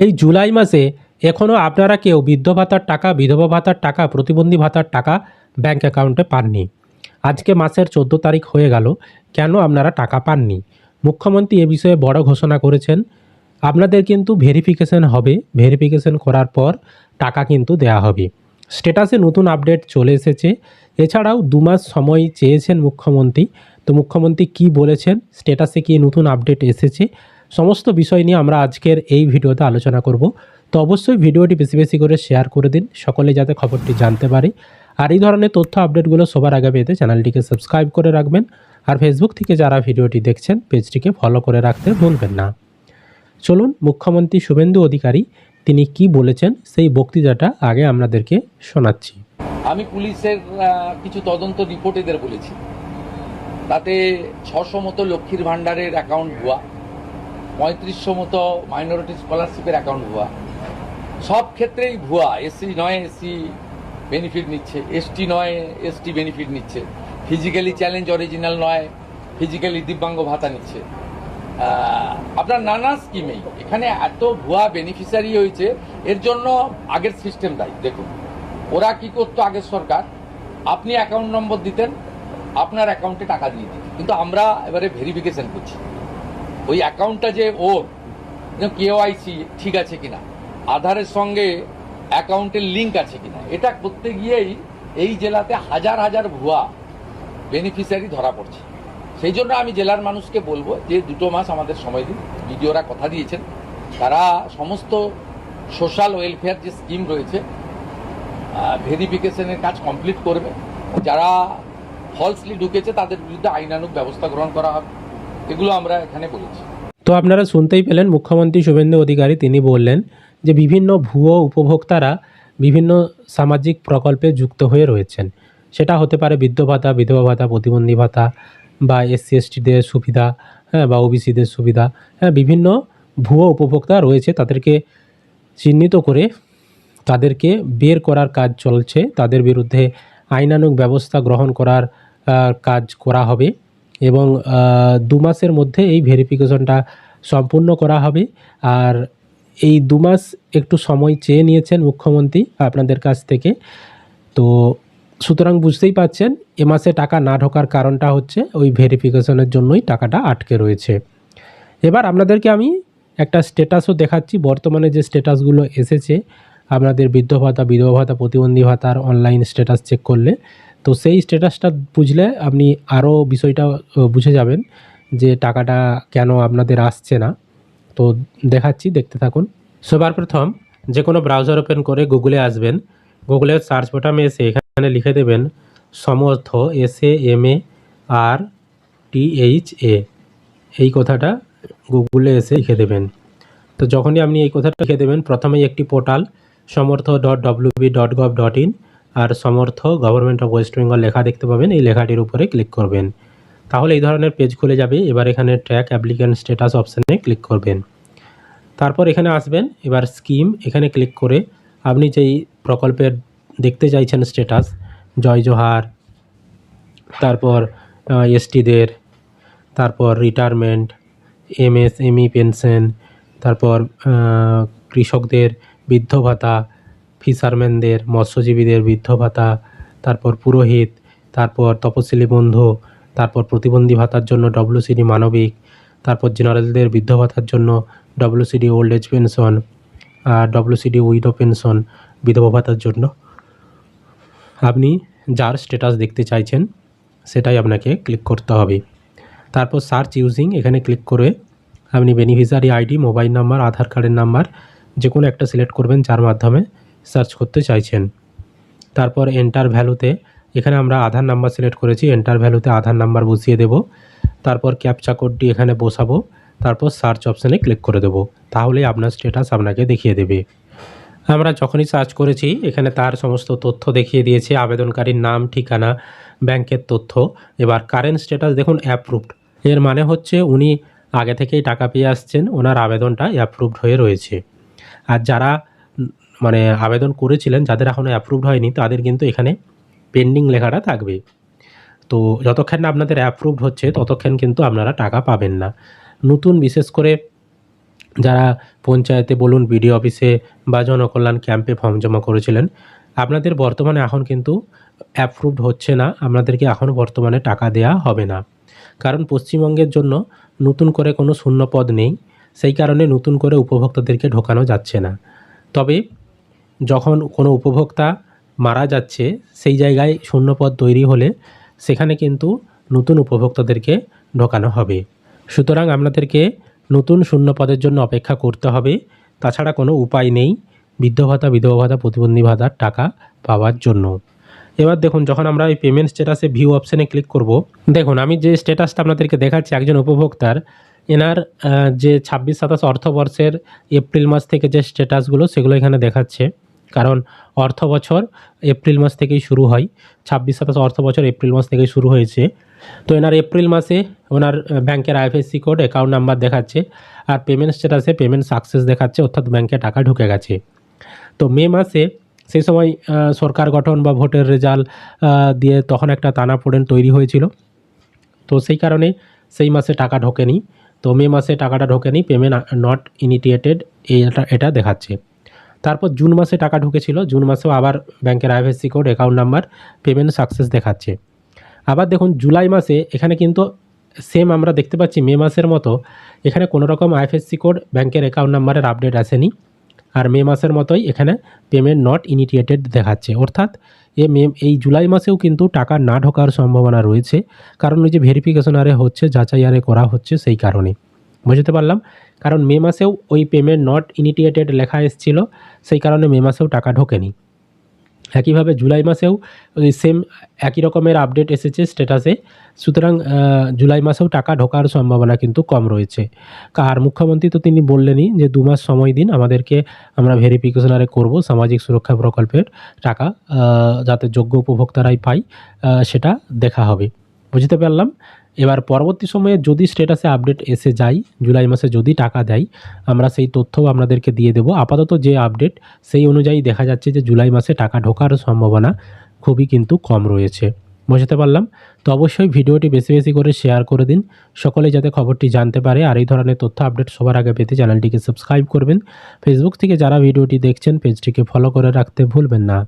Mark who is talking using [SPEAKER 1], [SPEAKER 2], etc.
[SPEAKER 1] এই জুলাই মাসে এখনও আপনারা কেউ বৃদ্ধ ভাতার টাকা, বিধবা ভাতার টাকা, প্রতিবন্ধী ভাতার টাকা ব্যাঙ্ক অ্যাকাউন্টে পাননি। আজকে মাসের 14 তারিখ হয়ে গেল, কেন আপনারা টাকা পাননি? মুখ্যমন্ত্রী এ বিষয়ে বড় ঘোষণা করেছেন। আপনাদের কিন্তু ভেরিফিকেশন হবে, ভেরিফিকেশন করার পর টাকা কিন্তু দেয়া হবে। স্ট্যাটাসে নতুন আপডেট চলে এসেছে। এছাড়াও 2 মাস সময় চেয়েছেন মুখ্যমন্ত্রী। তো মুখ্যমন্ত্রী কি বলেছেন, স্ট্যাটাসে কি নতুন আপডেট এসেছে, সমস্ত বিষয় নিয়ে আমরা আজকের এই ভিডিওতে আলোচনা করব। তো অবশ্যই ভিডিওটি বেশি বেশি করে শেয়ার করে দিন, সকলে যাতে খবরটি জানতে পারে। আর এই ধরনের তথ্য আপডেটগুলো সবার আগে পেতে চ্যানেলটিকে সাবস্ক্রাইব করে রাখবেন। আর ফেসবুক থেকে যারা ভিডিওটি দেখছেন পেজটিকে ফলো করে রাখতে ভুলবেন না। চলুন মুখ্যমন্ত্রী শুভেন্দু অধিকারী তিনি কি বলেছেন সেই বক্তৃতাটা আগে আপনাদেরকে শোনাচ্ছি।
[SPEAKER 2] আমি পুলিশের কিছু তদন্ত রিপোর্ট এদের বলেছি, তাতে 600 মতো লক্ষ্মীর ভাণ্ডারের অ্যাকাউন্ট ভুয়া, 3500 মতো মাইনরিটি স্কলারশিপের অ্যাকাউন্ট ভুয়া। সব ক্ষেত্রেই ভুয়া। এসসি নয় এসসি বেনিফিট নিচ্ছে, এসটি নয় এসটি বেনিফিট নিচ্ছে, ফিজিক্যালি চ্যালেঞ্জ অরিজিনাল নয় ফিজিক্যালি দিব্যাঙ্গ ভাতা নিচ্ছে। আপনার নানা স্কিমেই এখানে এত ভুয়া বেনিফিশিয়ারি হয়েছে। এর জন্য আগের সিস্টেম দায়ী। দেখুন ওরা কি করতো, আগের সরকার আপনি অ্যাকাউন্ট নম্বর দিতেন, আপনার অ্যাকাউন্টে টাকা দিয়ে দিত, কিন্তু আমরা এবারে ভেরিফিকেশন করছি ওই অ্যাকাউন্টটা যে ওর কেওআইসি ঠিক আছে কিনা, আধারের সঙ্গে অ্যাকাউন্টের লিঙ্ক আছে কিনা, এটা করতে গিয়েই এই জেলাতে হাজার হাজার ভুয়া বেনিফিশিয়ারি ধরা পড়ছে। সেই জন্য আমি জেলার মানুষকে বলবো যে 2 মাস আমাদের সময় দিন। বিডিওরা কথা দিয়েছেন তারা সমস্ত সোশ্যাল ওয়েলফেয়ার যে স্কিম রয়েছে ভেরিফিকেশনের কাজ কমপ্লিট করবে। যারা ফলসলি ঢুকেছে তাদের বিরুদ্ধে আইনানুগ ব্যবস্থা গ্রহণ করা হবে, এগুলো আমরা এখানে বলেছি।
[SPEAKER 1] তো আপনারা শুনতেই পেলেন মুখ্যমন্ত্রী শুভেন্দু অধিকারী তিনি বললেন যে বিভিন্ন ভুয়ো উপভোক্তারা বিভিন্ন সামাজিক প্রকল্পে যুক্ত হয়ে রয়েছেন। সেটা হতে পারে বৃদ্ধ ভাতা, বিধবা ভাতা, প্রতিবন্ধী ভাতা বা এসসি এসটিদের সুবিধা, বা ওবিসিদের সুবিধা। বিভিন্ন ভুয়ো উপভোক্তা রয়েছে, তাদেরকে চিহ্নিত করে তাদেরকে বের করার কাজ চলছে। তাদের বিরুদ্ধে আইনানুগ ব্যবস্থা গ্রহণ করার কাজ করা হবে এবং 2 মাসের মধ্যে এই ভেরিফিকেশনটা সম্পূর্ণ করা হবে। আর এই 2 মাস একটু সময় চেয়ে নিয়েছেন মুখ্যমন্ত্রী আপনাদের কাছ থেকে। তো সুতরাং বুঝতেই পারছেন এ মাসে টাকা না ঢোকার কারণটা হচ্ছে ওই ভেরিফিকেশনের জন্যই টাকাটা আটকে রয়েছে। এবার আপনাদেরকে আমি একটা স্ট্যাটাসও দেখাচ্ছি, বর্তমানে যে স্ট্যাটাসগুলো এসেছে আপনাদের বৃদ্ধ ভাতা, বিধবা ভাতা, প্রতিবন্ধী ভাতার অনলাইন স্ট্যাটাস চেক করলে। তো সেই স্ট্যাটাসটা বুঝলে আপনি আরও বিষয়টা বুঝে যাবেন যে টাকাটা কেন আপনাদের আসছে না। তো দেখাচ্ছি, দেখতে থাকুন। সবার প্রথম যে কোনো ব্রাউজার ওপেন করে গুগলে আসবেন। গুগলের সার্চ বাটনে এসে এখানে লিখে দেবেন সমর্থ, SAMARTHA, এই কথাটা গুগলে এসে লিখে দেবেন। তো যখনই আপনি এই কথাটা লিখে দেবেন, প্রথমেই একটি পোর্টাল samortho.wb.gov.in আর সমর্থ গভর্নমেন্ট অফ ওয়েস্ট বেঙ্গল লেখা দেখতে পাবেন। এই লেখাটির উপরে ক্লিক করবেন, তাহলে এই ধরনের পেজ খুলে যাবে। এবার এখানে ট্র্যাক অ্যাপ্লিক্যান্ট স্ট্যাটাস অপশানে ক্লিক করবেন। তারপর এখানে আসবেন, এবার স্কিম এখানে ক্লিক করে আপনি যেই প্রকল্পের দেখতে চাইছেন স্ট্যাটাস, জয় জোহার, তারপর এসটিদের, তারপর রিটায়ারমেন্ট, এমএসএমই পেনশন, তারপর কৃষকদের বৃদ্ধ ভাতা, ফিশারম্যানদের, মৎস্যজীবীদের বৃদ্ধ ভাতা, তারপর পুরোহিত, তারপর তপশিলি বন্ধু, তারপর প্রতিবন্ধী ভাতার জন্য WCD মানবিক, তারপর জেনারেলদের বৃদ্ধ ভাতার জন্য WCD ওল্ড এজ পেনশন, আর WCD উইডো পেনশন বিধবা ভাতার জন্য। আপনি যার স্ট্যাটাস দেখতে চাইছেন সেটাই আপনাকে ক্লিক করতে হবে। তারপর সার্চ ইউজিং এখানে ক্লিক করে আপনি বেনিফিশিয়ারি আইডি, মোবাইল নাম্বার, আধার কার্ডের নাম্বার যে কোনো একটা সিলেক্ট করবেন যার মাধ্যমে সার্চ করতে চাইছেন। তারপর এন্টার ভ্যালুতে এখানে আমরা আধার নাম্বার সিলেক্ট করেছি, এন্টার ভ্যালুতে আধার নাম্বার বসিয়ে দেব। তারপর ক্যাপচা কোডটি এখানে বসাবো, তারপর সার্চ অপশানে ক্লিক করে দেব, তাহলেই আপনার স্ট্যাটাস আপনাকে দেখিয়ে দেবে। আমরা যখনই সার্চ করেছি এখানে তার সমস্ত তথ্য দেখিয়ে দিয়েছে, আবেদনকারীর নাম, ঠিকানা, ব্যাংকের তথ্য। এবার কারেন্ট স্ট্যাটাস দেখুন অ্যাপ্রুভড, এর মানে হচ্ছে উনি আগে থেকেই টাকা পেয়ে আসছেন, ওনার আবেদনটা অ্যাপ্রুভড হয়ে রয়েছে। আর যারা মানে আবেদন করেছিলেন, যাদের এখনও অ্যাপ্রুভড হয়নি তাদের কিন্তু এখানে পেন্ডিং লেখাটা থাকবে। তো যতক্ষণ না আপনাদের অ্যাপ্রুভড হচ্ছে ততক্ষণ কিন্তু আপনারা টাকা পাবেন না। নতুন বিশেষ করে যারা পঞ্চায়েতে বলুন, বিডিও অফিসে বা জনকল্যাণ ক্যাম্পে ফর্ম জমা করেছিলেন, আপনাদের বর্তমানে এখন কিন্তু অ্যাপ্রুভড হচ্ছে না, আপনাদেরকে এখন বর্তমানে টাকা দেয়া হবে না। কারণ পশ্চিমবঙ্গের জন্য নতুন করে কোনো শূন্য পদ নেই, সেই কারণে নতুন করে উপভোক্তাদেরকে ঢোকানো যাচ্ছে না। তবে যখন কোনো উপভোক্তা মারা যাচ্ছে, সেই জায়গায় শূন্যপদ তৈরি হলে সেখানে কিন্তু নতুন উপভোক্তাদেরকে ঢোকানো হবে। সুতরাং আপনাদেরকে নতুন শূন্যপদের জন্য অপেক্ষা করতে হবে, তাছাড়া কোনো উপায় নেই বৃদ্ধ ভাতা, বিধবা ভাতা, প্রতিবন্ধী ভাতার টাকা পাওয়ার জন্য। এবার দেখুন, যখন আমরা এই পেমেন্ট স্ট্যাটাসে ভিউ অপশানে ক্লিক করব, দেখুন আমি যে স্ট্যাটাসটা আপনাদেরকে দেখাচ্ছি একজন উপভোক্তার, এনার যে 26-27 অর্থবর্ষের এপ্রিল মাস থেকে যে স্ট্যাটাসগুলো সেগুলো এখানে দেখাচ্ছে। কারণ অর্থ বছর এপ্রিল মাস থেকেই শুরু হয়, 26-27 অর্থ বছর এপ্রিল মাস থেকেই শুরু হয়েছে। তো এনার এপ্রিল মাসে ওনার ব্যাংকের আইএফএসসি কোড, অ্যাকাউন্ট নাম্বার দেখাচ্ছে, আর পেমেন্ট স্ট্যাটাসে পেমেন্ট সাকসেস দেখাচ্ছে, অর্থাৎ ব্যাংকে টাকা ঢুকে গেছে। তো মে মাসে সেই সময় সরকার গঠন বা ভোটের রেজাল্ট দিয়ে তখন একটা টানাপোড়েন তৈরি হয়েছিল, তো সেই কারণে সেই মাসে টাকা ঢোকেনি। তো মে মাসে টাকাটা ঢোকেনি, পেমেন্ট নট ইনিটিয়েটেড এটা দেখাচ্ছে। তারপর জুন মাসে টাকা ঢুকেছিল, জুন মাসেও আবার ব্যাংকের IFSC code, account number, payment success দেখাচ্ছে। আবার দেখুন জুলাই মাসে এখানে কিন্তু সেম আমরা দেখতে পাচ্ছি মে মাসের মতো, এখানে কোনো রকম আইএফএসসি কোড, ব্যাংকের অ্যাকাউন্ট নাম্বারের আপডেট আসেনি। আর মে মাসের মতোই এখানে পেমেন্ট নট ইনিটিয়েটেড দেখাচ্ছে, অর্থাৎ এই জুলাই মাসেও কিন্তু টাকা না ঢোকার সম্ভাবনা রয়েছে, কারণ ওই যে ভেরিফিকেশন আরে হচ্ছে, যাচাই আরে করা হচ্ছে, সেই কারণে। বুঝতে পারলাম, কারণ মে মাসেও ওই পেমেন্ট নট ইনিটিয়েটেড লেখা এসেছিল, সেই কারণে মে মাসেও টাকা ঢোকেনি। একইভাবে জুলাই মাসেও ওই সেম একই রকমের আপডেট এসেছে স্ট্যাটাসে, সুতরাং জুলাই মাসেও টাকা ঢোকার সম্ভাবনা কিন্তু কম রয়েছে। আর মুখ্যমন্ত্রী তো তিনি বললেনই যে 2 মাস সময় দিন আমাদেরকে, আমরা ভেরিফিকেশন আরে করব, সামাজিক সুরক্ষা প্রকল্পের টাকা যাতে যোগ্য উপভোক্তারাই পায় সেটা দেখা হবে। বুঝতে পারলাম। এবার পরবর্তী সময়ে যদি স্ট্যাটাসে আপডেট এসে যায়, জুলাই মাসে যদি টাকা দেয়, আমরা সেই তথ্যও আপনাদেরকে দিয়ে দেবো। আপাতত যে আপডেট সেই অনুযায়ী দেখা যাচ্ছে যে জুলাই মাসে টাকা ঢোকার সম্ভাবনা খুবই কিন্তু কম রয়েছে। বুঝতে পারলাম। তো অবশ্যই ভিডিওটি বেশি বেশি করে শেয়ার করে দিন, সকলে যাতে খবরটি জানতে পারে। আর এই ধরনের তথ্য আপডেট সবার আগে পেতে চ্যানেলটিকে সাবস্ক্রাইব করবেন। ফেসবুক থেকে যারা ভিডিওটি দেখছেন পেজটিকে ফলো করে রাখতে ভুলবেন না।